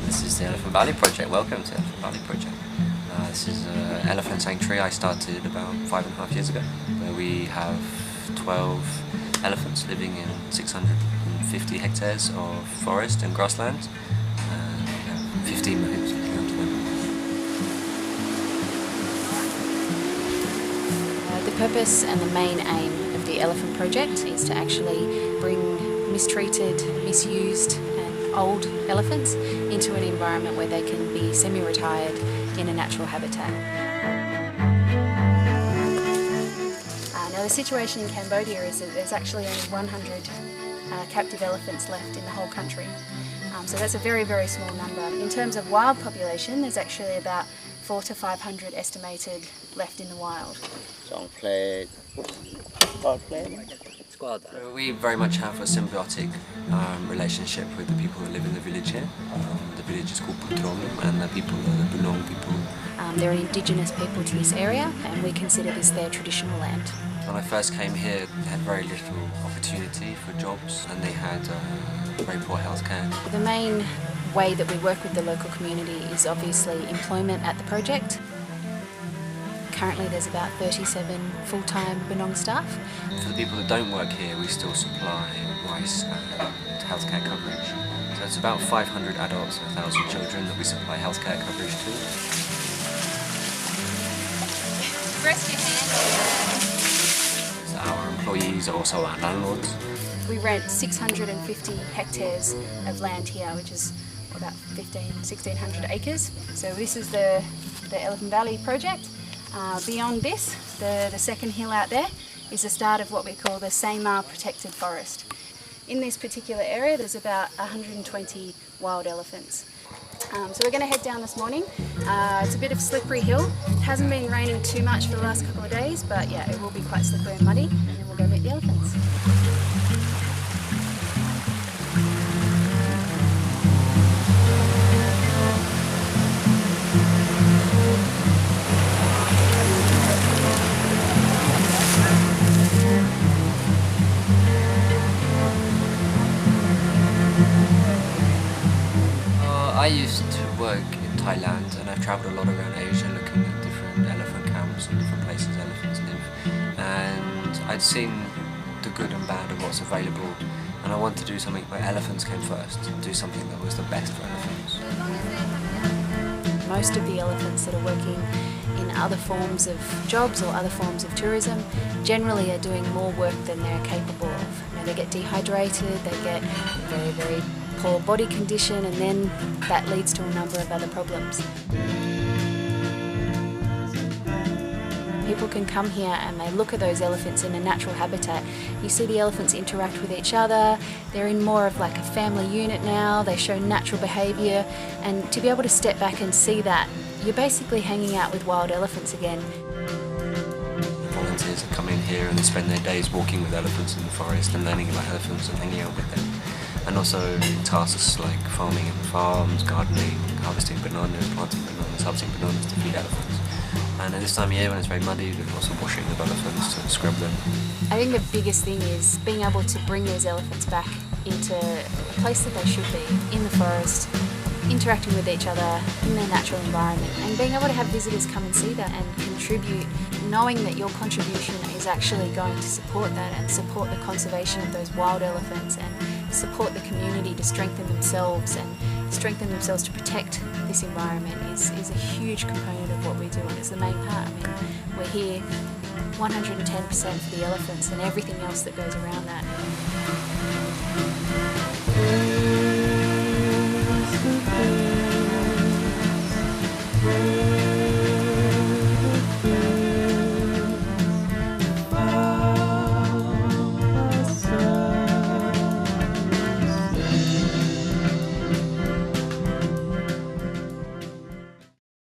This is the Elephant Valley Project. Welcome to Elephant Valley Project. This is an elephant sanctuary I started about 5.5 years ago, where we have 12 elephants living in 650 hectares of forest and grassland, and 15 mahouts looking after them. The purpose and the main aim of the Elephant Project is to actually bring mistreated, misused and old elephants into an environment where they can be semi-retired in a natural habitat. Now the situation in Cambodia is that there's actually only 100 captive elephants left in the whole country. So that's a very, very small number. In terms of wild population, there's actually about 400 to 500 estimated left in the wild. We very much have a symbiotic relationship with the people who live in the village here. The village is called Putrong, and the people are the Bunong people. They're an indigenous people to this area, and we consider this their traditional land. When I first came here, they had very little opportunity for jobs, and they had very poor healthcare. The main way that we work with the local community is obviously employment at the project. Currently there's about 37 full-time Bunong staff. For the people that don't work here, we still supply rice and healthcare coverage. So it's about 500 adults and 1,000 children that we supply healthcare coverage to. Rest your hand. So our employees are also our landlords. We rent 650 hectares of land here, which is about 1,600 acres. So this is the Elephant Valley Project. Beyond this, the second hill out there, is the start of what we call the Samar Protected Forest. In this particular area there's about 120 wild elephants. So we're going to head down this morning. It's a bit of a slippery hill. It hasn't been raining too much for the last couple of days, but yeah, it will be quite slippery and muddy, and then we'll go meet the elephants. I used to work in Thailand, and I've travelled a lot around Asia looking at different elephant camps and different places elephants live. And I'd seen the good and bad of what's available, and I wanted to do something where elephants came first, do something that was the best for elephants. Most of the elephants that are working in other forms of jobs or other forms of tourism generally are doing more work than they're capable of. You know, they get dehydrated, they get very, very poor body condition, and then that leads to a number of other problems. People can come here and they look at those elephants in a natural habitat. You see the elephants interact with each other, they're in more of like a family unit now, they show natural behaviour, and to be able to step back and see that, you're basically hanging out with wild elephants again. Volunteers that come in here and they spend their days walking with elephants in the forest and learning about elephants and hanging out with them. And also tasks like farming in the farms, gardening, harvesting bananas, planting bananas, harvesting bananas to feed elephants. And at this time of year when it's very muddy, there's also washing of elephants to scrub them. I think the biggest thing is being able to bring those elephants back into a place that they should be, in the forest, interacting with each other in their natural environment, and being able to have visitors come and see that and contribute, knowing that your contribution is actually going to support that and support the conservation of those wild elephants and support the community to strengthen themselves to protect this environment is a huge component of what we do, and it's the main part. I mean, we're here 110% for the elephants and everything else that goes around that.